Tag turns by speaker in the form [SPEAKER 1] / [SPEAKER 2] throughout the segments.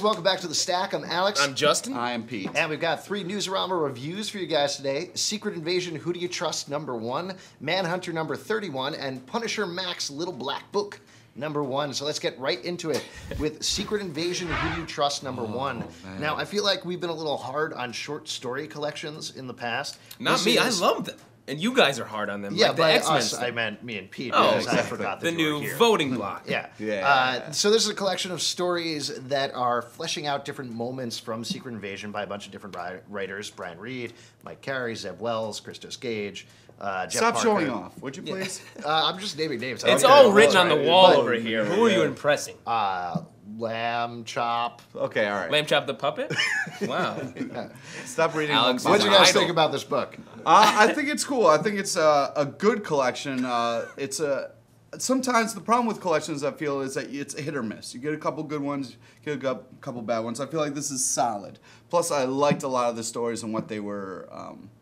[SPEAKER 1] guys? Welcome back to The Stack. I'm Alex.
[SPEAKER 2] I'm Justin.
[SPEAKER 3] I am Pete.
[SPEAKER 1] And we've got 3 Newsarama reviews for you guys today. Secret Invasion, Who Do You Trust, #1. Manhunter, #31. And Punisher Max, Little Black Book, #1. So let's get right into it with Secret Invasion, Who Do You Trust, #1. Now, I feel like we've been a little hard on short story collections in the past.
[SPEAKER 2] Not me. I love them. And you guys are hard on them.
[SPEAKER 1] Yeah,
[SPEAKER 2] like the
[SPEAKER 1] by
[SPEAKER 2] X-Men
[SPEAKER 1] us,
[SPEAKER 2] stuff.
[SPEAKER 1] I meant me and Pete.
[SPEAKER 2] Oh,
[SPEAKER 1] because I
[SPEAKER 2] exactly.
[SPEAKER 1] forgot that
[SPEAKER 2] The
[SPEAKER 1] you were
[SPEAKER 2] new
[SPEAKER 1] here.
[SPEAKER 2] voting block.
[SPEAKER 1] Yeah. So this is a collection of stories that are fleshing out different moments from Secret Invasion by a bunch of different writers: Brian Reed, Mike Carey, Zeb Wells, Christos Gage, Jeff
[SPEAKER 3] Stop
[SPEAKER 1] Parker.
[SPEAKER 3] showing off, would you please?
[SPEAKER 1] I'm just naming names.
[SPEAKER 2] It's all written on the wall over here. Who are you impressing?
[SPEAKER 1] Lamb Chop.
[SPEAKER 3] Okay, all right.
[SPEAKER 2] Lamb Chop the Puppet? Wow.
[SPEAKER 3] Stop reading.
[SPEAKER 2] Alex,
[SPEAKER 1] What
[SPEAKER 2] It's
[SPEAKER 1] do
[SPEAKER 2] an
[SPEAKER 1] you guys
[SPEAKER 2] idol.
[SPEAKER 1] think about this book?
[SPEAKER 3] I think it's cool. I think it's a good collection. Sometimes the problem with collections, I feel, is that it's a hit or miss. You get a couple good ones, get a couple bad ones. I feel like this is solid. Plus, I liked a lot of the stories and what they were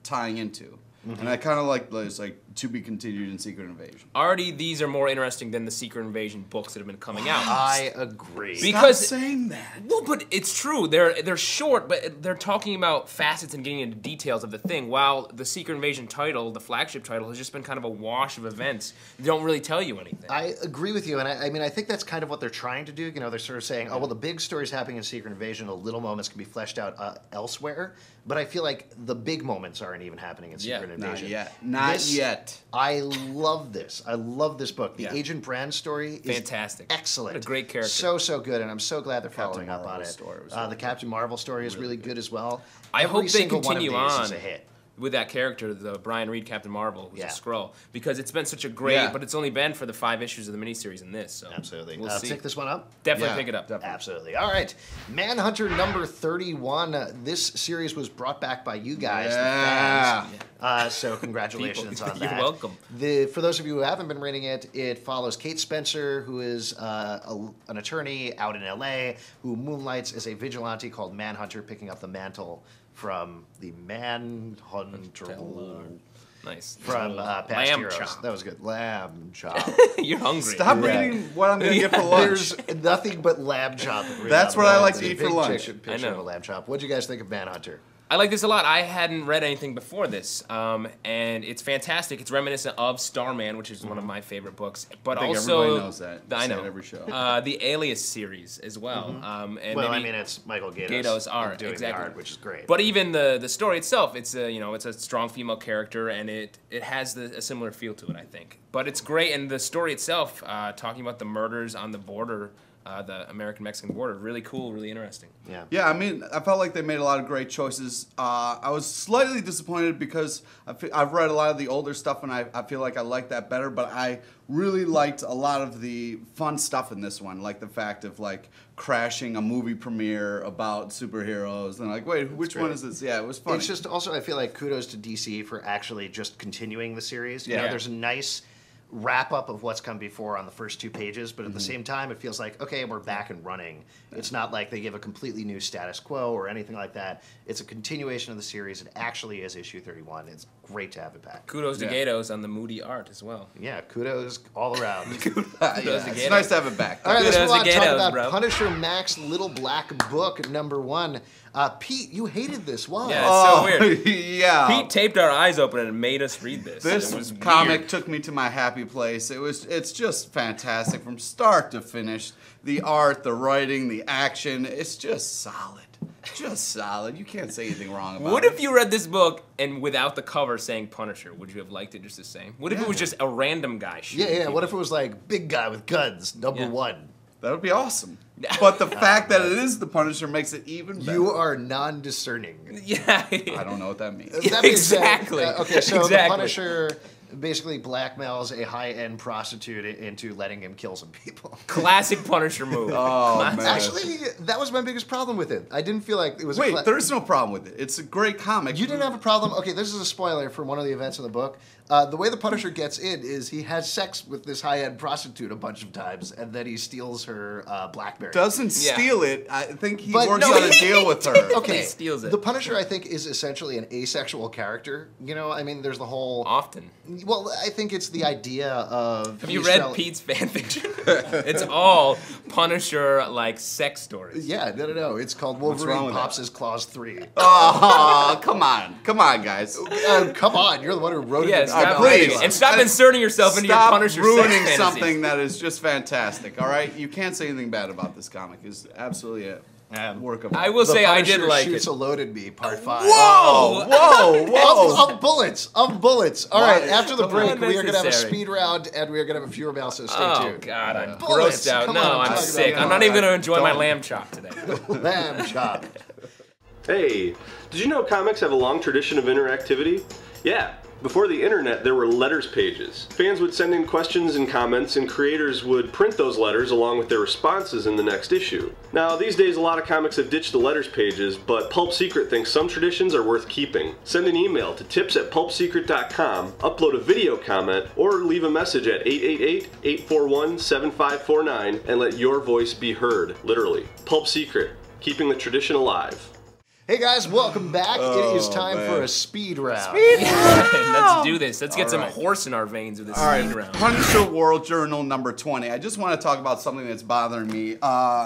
[SPEAKER 3] tying into. And I kind of like this, like, to be continued in Secret Invasion.
[SPEAKER 2] Already, these are more interesting than the Secret Invasion books that have been coming out.
[SPEAKER 1] I agree.
[SPEAKER 2] Because
[SPEAKER 3] Stop saying that.
[SPEAKER 2] Well, but it's true. They're short, but they're talking about facets and getting into details of the thing. While the Secret Invasion title, the flagship title, has just been kind of a wash of events. They don't really tell you anything.
[SPEAKER 1] I agree with you, and I mean, I think that's kind of what they're trying to do. You know, they're sort of saying, oh, well, the big story's happening in Secret Invasion, the little moments can be fleshed out elsewhere, but I feel like the big moments aren't even happening in Secret Invasion.
[SPEAKER 3] Not yet. Not yet.
[SPEAKER 1] I love this. I love this book. The
[SPEAKER 2] Yeah.
[SPEAKER 1] Agent Brand story is
[SPEAKER 2] Fantastic.
[SPEAKER 1] excellent.
[SPEAKER 2] What a great character.
[SPEAKER 1] So good, and I'm so glad they're following up on
[SPEAKER 3] Marvel
[SPEAKER 1] it.
[SPEAKER 3] story was
[SPEAKER 1] The
[SPEAKER 3] really
[SPEAKER 1] Captain Marvel story is really good as well.
[SPEAKER 2] I
[SPEAKER 1] Every
[SPEAKER 2] hope they
[SPEAKER 1] single
[SPEAKER 2] continue
[SPEAKER 1] one of these
[SPEAKER 2] on
[SPEAKER 1] is a hit.
[SPEAKER 2] with that character, the Brian Reed Captain Marvel, who's
[SPEAKER 1] Yeah.
[SPEAKER 2] a Skrull, because it's been such a great,
[SPEAKER 3] Yeah.
[SPEAKER 2] but it's only been for the 5 issues of the miniseries in this. So
[SPEAKER 1] Absolutely.
[SPEAKER 2] we'll see.
[SPEAKER 1] Pick this one up?
[SPEAKER 2] Definitely
[SPEAKER 3] Yeah,
[SPEAKER 2] pick it up.
[SPEAKER 3] definitely.
[SPEAKER 1] Absolutely. All right. Manhunter #31. This series was brought back by you guys, the fans. So congratulations on that.
[SPEAKER 2] You're welcome.
[SPEAKER 1] For those of you who haven't been reading it, it follows Kate Spencer, who is an attorney out in L.A., who moonlights as a vigilante called Manhunter, picking up the mantle from the Manhunter
[SPEAKER 2] Nice.
[SPEAKER 1] from past
[SPEAKER 2] Lamb
[SPEAKER 1] heroes.
[SPEAKER 2] chop.
[SPEAKER 1] That was good. Lamb chop.
[SPEAKER 2] You're hungry.
[SPEAKER 3] Stop reading what I'm going to get for lunch.
[SPEAKER 1] There's nothing but lamb chop.
[SPEAKER 3] That's what I like to
[SPEAKER 1] There's a
[SPEAKER 3] eat for
[SPEAKER 1] big
[SPEAKER 3] lunch.
[SPEAKER 1] picture
[SPEAKER 2] I know.
[SPEAKER 1] of a lamb chop. What do you guys think of Manhunter?
[SPEAKER 2] I like this a lot. I hadn't read anything before this, and it's fantastic. It's reminiscent of Starman, which is one of my favorite books, but
[SPEAKER 3] I think
[SPEAKER 2] also
[SPEAKER 3] everybody knows that.
[SPEAKER 2] I
[SPEAKER 3] Say
[SPEAKER 2] know
[SPEAKER 3] it every show.
[SPEAKER 2] the Alias series as well. And
[SPEAKER 1] Well,
[SPEAKER 2] maybe,
[SPEAKER 1] I mean, it's Michael Gato's,
[SPEAKER 2] Gato's art,
[SPEAKER 1] doing
[SPEAKER 2] exactly.
[SPEAKER 1] the art, which is great.
[SPEAKER 2] but even the story itself, it's a it's a strong female character, and it has a similar feel to it, I think. But it's great, and the story itself, talking about the murders on the border. The American-Mexican border. Really cool, really interesting.
[SPEAKER 3] Yeah, I mean, I felt like they made a lot of great choices. I was slightly disappointed because I've read a lot of the older stuff, and I feel like I like that better, but I really liked a lot of the fun stuff in this one, like the fact of, like, crashing a movie premiere about superheroes, and like, wait, which one is this? Yeah, it was funny.
[SPEAKER 1] It's just also, I feel like kudos to DC for actually just continuing the series. You know,
[SPEAKER 2] Yeah.
[SPEAKER 1] there's a nice wrap up of what's come before on the first 2 pages, but at the same time, it feels like, okay, we're back and running. It's not like they give a completely new status quo or anything like that. It's a continuation of the series. It actually is issue 31. It's great to have it back.
[SPEAKER 2] Kudos to Gatos on the moody art as well.
[SPEAKER 1] Yeah, kudos all around.
[SPEAKER 3] yeah, it's nice to have it back.
[SPEAKER 1] All right, let's
[SPEAKER 2] Kudos
[SPEAKER 1] move on.
[SPEAKER 2] to
[SPEAKER 1] Talk
[SPEAKER 2] Gatos,
[SPEAKER 1] about
[SPEAKER 2] bro.
[SPEAKER 1] Punisher Max Little Black Book #1. Pete, you hated this. Why?
[SPEAKER 2] Yeah, it's so weird.
[SPEAKER 3] yeah.
[SPEAKER 2] Pete taped our eyes open and made us read this.
[SPEAKER 3] This
[SPEAKER 2] It was
[SPEAKER 3] comic
[SPEAKER 2] weird.
[SPEAKER 3] took me to my happy place. It's just fantastic from start to finish. The art, the writing, the action, it's just solid. Just solid. You can't say anything wrong about
[SPEAKER 2] What
[SPEAKER 3] it.
[SPEAKER 2] if you read this book and without the cover saying Punisher? Would you have liked it just the same? What if it was just a random guy shooting
[SPEAKER 1] Yeah.
[SPEAKER 2] people?
[SPEAKER 1] What if it was like big guy with guns, #1?
[SPEAKER 3] That would be awesome. But the fact that it is the Punisher makes it even better.
[SPEAKER 1] You are non-discerning.
[SPEAKER 2] Yeah.
[SPEAKER 3] I don't know what that means.
[SPEAKER 1] That means that-
[SPEAKER 2] Exactly.
[SPEAKER 1] okay, so the
[SPEAKER 2] Exactly.
[SPEAKER 1] Punisher basically blackmails a high-end prostitute into letting him kill some people.
[SPEAKER 2] Classic Punisher move.
[SPEAKER 3] Oh, man.
[SPEAKER 1] Actually, that was my biggest problem with it. I didn't feel like it was.
[SPEAKER 3] Wait, there is no problem with it. It's a great comic.
[SPEAKER 1] You didn't have a problem. Okay, this is a spoiler for one of the events in the book. The way the Punisher gets in is he has sex with this high-end prostitute a bunch of times, and then he steals her BlackBerry.
[SPEAKER 3] Doesn't steal it. I think he
[SPEAKER 1] But
[SPEAKER 3] works
[SPEAKER 1] no,
[SPEAKER 3] out a deal with her.
[SPEAKER 1] Okay,
[SPEAKER 2] He steals it.
[SPEAKER 1] the Punisher, I think, is essentially an asexual character. You know, I mean, there's the whole...
[SPEAKER 2] Often.
[SPEAKER 1] Well, I think it's the idea of...
[SPEAKER 2] Have you read Pete's fanfiction? It's all Punisher like sex stories.
[SPEAKER 1] Yeah, no. It's called
[SPEAKER 3] wrong
[SPEAKER 1] Wolverine
[SPEAKER 3] with
[SPEAKER 1] Pops His Claws 3.
[SPEAKER 3] Oh, come on, guys.
[SPEAKER 1] Come on, you're the one who wrote
[SPEAKER 2] Yeah,
[SPEAKER 1] it.
[SPEAKER 2] stop
[SPEAKER 3] please.
[SPEAKER 2] writing it. And stop inserting yourself into your
[SPEAKER 3] Stop
[SPEAKER 2] Punisher
[SPEAKER 3] ruining
[SPEAKER 2] sex fantasies.
[SPEAKER 3] something that is just fantastic. All right, you can't say anything bad about this comic. It's absolutely a work of art.
[SPEAKER 2] I will say I did like
[SPEAKER 1] Shoots
[SPEAKER 2] it.
[SPEAKER 1] a loaded me, part 5.
[SPEAKER 3] Whoa!
[SPEAKER 1] Of bullets. All right, after the break, we are going to have a
[SPEAKER 2] Unnecessary.
[SPEAKER 1] speed round, and we are going to have a viewer mail, so stay
[SPEAKER 2] Oh
[SPEAKER 1] tuned.
[SPEAKER 2] God, I'm
[SPEAKER 1] Bullets,
[SPEAKER 2] grossed out.
[SPEAKER 1] come
[SPEAKER 2] No,
[SPEAKER 1] on,
[SPEAKER 2] I'm
[SPEAKER 1] talk
[SPEAKER 2] sick.
[SPEAKER 1] about
[SPEAKER 2] I'm not even going to enjoy my
[SPEAKER 3] Don't.
[SPEAKER 2] lamb chop today.
[SPEAKER 1] Lamb chop.
[SPEAKER 4] Hey, did you know comics have a long tradition of interactivity? Yeah. Before the internet, there were letters pages. Fans would send in questions and comments, and creators would print those letters along with their responses in the next issue. Now, these days, a lot of comics have ditched the letters pages, but Pulp Secret thinks some traditions are worth keeping. Send an email to tips@pulpsecret.com, upload a video comment, or leave a message at 888-841-7549 and let your voice be heard, literally. Pulp Secret, keeping the tradition alive.
[SPEAKER 1] Hey guys, welcome back. It is time for a speed round.
[SPEAKER 2] Let's do this. Let's get some horse in our veins with this
[SPEAKER 3] All right,
[SPEAKER 2] speed round.
[SPEAKER 3] Punisher World Journal number 20. I just want to talk about something that's bothering me.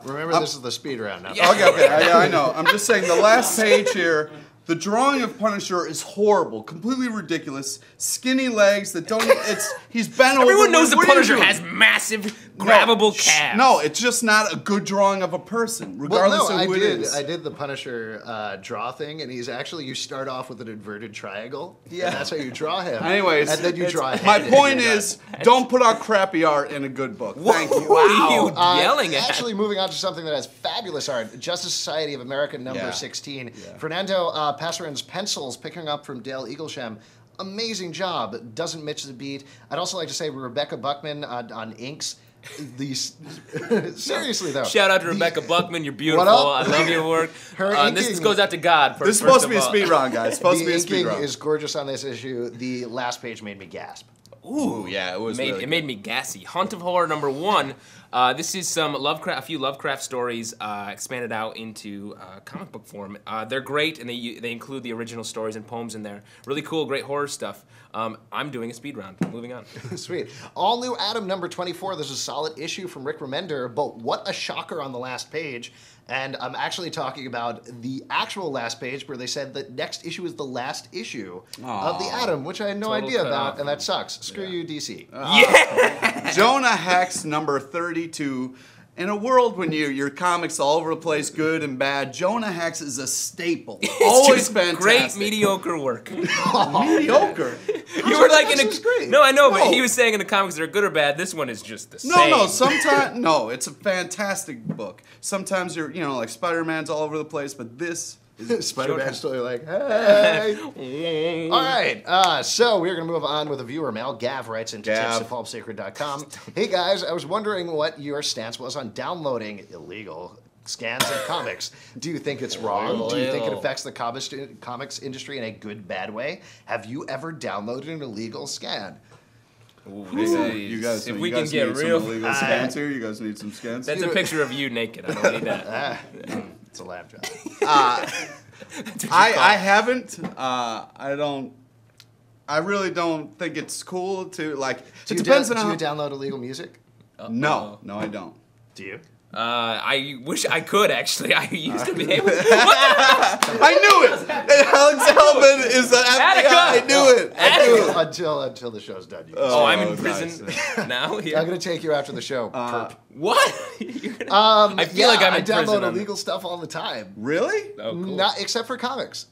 [SPEAKER 1] Remember, this is the speed round now.
[SPEAKER 3] Okay, I know. I'm just saying the last page here. The drawing of Punisher is horrible, completely ridiculous. Skinny legs that don't. He's bent over.
[SPEAKER 2] Everyone knows the
[SPEAKER 3] What are you
[SPEAKER 2] Punisher
[SPEAKER 3] doing?
[SPEAKER 2] has massive, grabbable calves.
[SPEAKER 3] No, it's just not a good drawing of a person, regardless of who it is.
[SPEAKER 1] I did the Punisher draw thing, and he's actually, you start off with an inverted triangle.
[SPEAKER 3] Yeah.
[SPEAKER 1] And that's how you draw him.
[SPEAKER 3] Anyways,
[SPEAKER 1] and then you draw a head.
[SPEAKER 3] my
[SPEAKER 1] and
[SPEAKER 3] point
[SPEAKER 1] you're
[SPEAKER 3] is, don't put out crappy art in a good book. Thank you.
[SPEAKER 2] Who are you
[SPEAKER 1] done.
[SPEAKER 2] yelling at?
[SPEAKER 1] Actually, moving on to something that has fabulous art, Justice Society of America number 16. Fernando Passarin's pencils picking up from Dale Eaglesham. Amazing job. Doesn't miss the beat. I'd also like to say Rebecca Buckman on inks. These seriously though.
[SPEAKER 2] Shout out to Rebecca Buckman. You're beautiful.
[SPEAKER 1] Up?
[SPEAKER 2] I love your work.
[SPEAKER 1] Her
[SPEAKER 2] This
[SPEAKER 1] inking-
[SPEAKER 2] goes out to God.
[SPEAKER 3] This is supposed to be a speed round, guys. Supposed to
[SPEAKER 1] The
[SPEAKER 3] be a speed
[SPEAKER 1] inking
[SPEAKER 3] round.
[SPEAKER 1] is gorgeous on this issue. The last page made me gasp.
[SPEAKER 2] Ooh,
[SPEAKER 3] yeah, it was
[SPEAKER 2] Made,
[SPEAKER 3] really
[SPEAKER 2] it made me gassy. Hunt of Horror number 1. This is some a few Lovecraft stories expanded out into comic book form. They're great, and they include the original stories and poems in there. Really cool, great horror stuff. I'm doing a speed round. Moving on.
[SPEAKER 1] Sweet. All New Adam number 24. This is a solid issue from Rick Remender, but what a shocker on the last page. And I'm actually talking about the actual last page where they said that next issue is the last issue of the Atom, which I had no
[SPEAKER 2] Total
[SPEAKER 1] idea
[SPEAKER 2] cut
[SPEAKER 1] about,
[SPEAKER 2] off.
[SPEAKER 1] and that sucks. Screw you, DC.
[SPEAKER 3] Jonah Hex number 32. In a world when your comics all over the place, good and bad, Jonah Hex is a staple. Always
[SPEAKER 2] Just
[SPEAKER 3] fantastic.
[SPEAKER 2] great, mediocre work.
[SPEAKER 3] Mediocre.
[SPEAKER 2] You were like in
[SPEAKER 1] This is great.
[SPEAKER 2] No, I know,
[SPEAKER 3] No.
[SPEAKER 2] but he was saying in the comics they're good or bad. This one is just the same.
[SPEAKER 3] No, sometimes no, it's a fantastic book. Sometimes you're, like Spider-Man's all over the place, but this is
[SPEAKER 1] Spider-Man's still like, hey. All right, so we're going to move on with a viewer mail. Gav writes into
[SPEAKER 3] Gav.
[SPEAKER 1] tips@pulpsacred.com. Hey guys, I was wondering what your stance was on downloading illegal scans of comics. Do you think it's wrong? Do you think it
[SPEAKER 2] Illegal.
[SPEAKER 1] affects the comics industry in a good, bad way? Have you ever downloaded an illegal scan?
[SPEAKER 2] Ooh,
[SPEAKER 3] You guys,
[SPEAKER 2] if
[SPEAKER 3] you
[SPEAKER 2] we
[SPEAKER 3] guys
[SPEAKER 2] can get
[SPEAKER 3] need
[SPEAKER 2] real,
[SPEAKER 3] some illegal scans here. You guys need some scans.
[SPEAKER 2] that's a picture of you naked. I don't need that.
[SPEAKER 1] It's a lab job.
[SPEAKER 3] I haven't. I don't. I really don't think it's cool to like.
[SPEAKER 1] Do
[SPEAKER 3] It
[SPEAKER 1] you,
[SPEAKER 3] depends
[SPEAKER 1] do
[SPEAKER 3] on
[SPEAKER 1] you
[SPEAKER 3] how.
[SPEAKER 1] download illegal music?
[SPEAKER 3] No, I don't.
[SPEAKER 1] Do you?
[SPEAKER 2] I wish I could actually. I used to be able to.
[SPEAKER 3] I knew it. Alex Albin is the FBI.
[SPEAKER 2] Attica!
[SPEAKER 3] I knew it. I knew it.
[SPEAKER 1] Until the show's done. You
[SPEAKER 2] Oh, I'm in
[SPEAKER 3] Oh,
[SPEAKER 2] prison now.
[SPEAKER 1] I'm
[SPEAKER 2] Here.
[SPEAKER 1] going to take you after the show. perp.
[SPEAKER 2] What? I feel like I'm in
[SPEAKER 1] I download
[SPEAKER 2] prison.
[SPEAKER 1] illegal stuff all the time.
[SPEAKER 3] Really?
[SPEAKER 2] Oh, cool.
[SPEAKER 1] Not except for comics.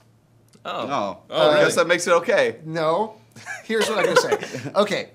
[SPEAKER 3] Oh,
[SPEAKER 2] Oh,
[SPEAKER 3] I
[SPEAKER 2] really?
[SPEAKER 3] guess that makes it okay.
[SPEAKER 1] No. Here's what I'm going to say. Okay.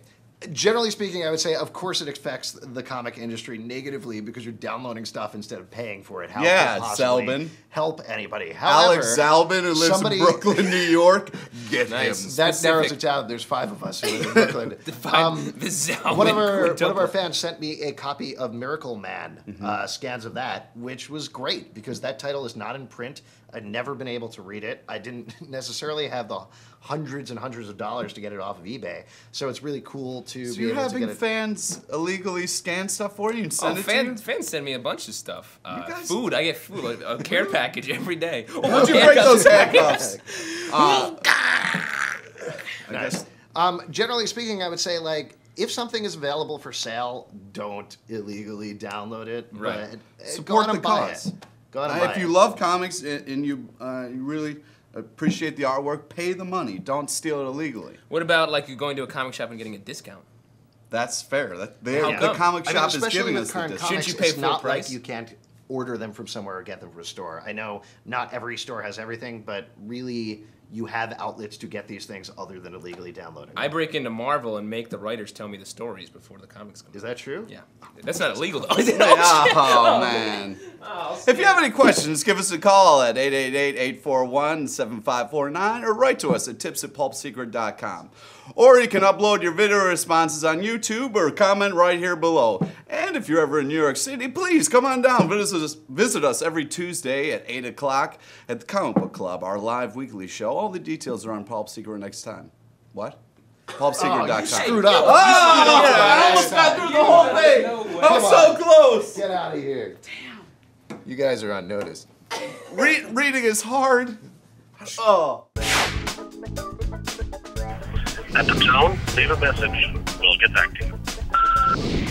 [SPEAKER 1] Generally speaking, I would say, of course, it affects the comic industry negatively because you're downloading stuff instead of paying for it. How
[SPEAKER 3] Yeah,
[SPEAKER 1] could it possibly
[SPEAKER 3] Zalbin.
[SPEAKER 1] help anybody? However,
[SPEAKER 3] Alex Zalbin, who lives
[SPEAKER 1] somebody-
[SPEAKER 3] in Brooklyn, New York, get
[SPEAKER 2] Nice.
[SPEAKER 3] him.
[SPEAKER 1] That narrows
[SPEAKER 2] Specific.
[SPEAKER 1] it down. There's 5 of us who live in Brooklyn.
[SPEAKER 2] The Zalman
[SPEAKER 1] One of our
[SPEAKER 2] quintuple.
[SPEAKER 1] fans sent me a copy of Miracle Man, scans of that, which was great because that title is not in print. I'd never been able to read it. I didn't necessarily have the hundreds and hundreds of dollars to get it off of eBay. So it's really cool to
[SPEAKER 3] So
[SPEAKER 1] be
[SPEAKER 3] you're
[SPEAKER 1] able to
[SPEAKER 3] having
[SPEAKER 1] get it.
[SPEAKER 3] fans illegally scan stuff for you and send it to you?
[SPEAKER 2] Fans send me a bunch of stuff.
[SPEAKER 3] guys-
[SPEAKER 2] Food, I get food, a care package every day. Oh,
[SPEAKER 3] How'd you break those handcuffs?
[SPEAKER 1] Nice. Generally speaking, I would say, like, if something is available for sale, don't illegally download it.
[SPEAKER 2] Right.
[SPEAKER 1] But
[SPEAKER 3] Support
[SPEAKER 1] go on
[SPEAKER 3] the
[SPEAKER 1] and buy
[SPEAKER 3] cause.
[SPEAKER 1] it. Go on and buy
[SPEAKER 3] If you
[SPEAKER 1] it.
[SPEAKER 3] love comics and you really appreciate the artwork, pay the money. Don't steal it illegally.
[SPEAKER 2] What about like you going to a comic shop and getting a discount?
[SPEAKER 3] That's fair.
[SPEAKER 2] How
[SPEAKER 3] The
[SPEAKER 2] come?
[SPEAKER 3] comic
[SPEAKER 1] I mean,
[SPEAKER 3] shop is
[SPEAKER 1] especially
[SPEAKER 3] giving
[SPEAKER 1] with
[SPEAKER 3] us the
[SPEAKER 1] current
[SPEAKER 3] discount.
[SPEAKER 1] comics,
[SPEAKER 2] Shouldn't you pay
[SPEAKER 1] it's
[SPEAKER 2] full
[SPEAKER 1] not
[SPEAKER 2] price?
[SPEAKER 1] like you can't order them from somewhere or get them from a store. I know not every store has everything, but really you have outlets to get these things other than illegally downloading
[SPEAKER 2] I
[SPEAKER 1] them.
[SPEAKER 2] break into Marvel and make the writers tell me the stories before the comics come out.
[SPEAKER 1] Is that true?
[SPEAKER 2] Yeah. That's not illegal though.
[SPEAKER 3] Oh, man. If you have any questions, give us a call at 888-841-7549 or write to us at tips@pulpsecret.com. Or you can upload your video responses on YouTube or comment right here below. And if you're ever in New York City, please come on down. Visit us every Tuesday at 8 o'clock at the Comic Book Club, our live weekly show. All the details are on Pulp Secret next time. What? PulpSecret.com.
[SPEAKER 1] Screwed up.
[SPEAKER 3] I almost got through the whole thing. I'm so close.
[SPEAKER 1] Get out of here. Damn. You guys are on notice.
[SPEAKER 3] Reading is hard. Oh.
[SPEAKER 5] At the tone, leave a message. We'll get back to you.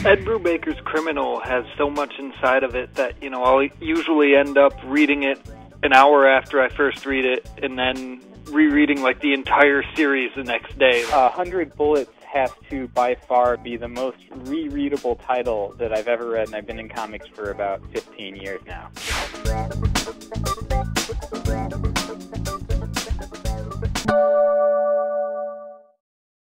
[SPEAKER 6] Ed Brubaker's Criminal has so much inside of it that, you know, I'll usually end up reading it an hour after I first read it and then rereading like the entire series the next day.
[SPEAKER 7] 100 Bullets has to by far be the most rereadable title that I've ever read, and I've been in comics for about 15 years now.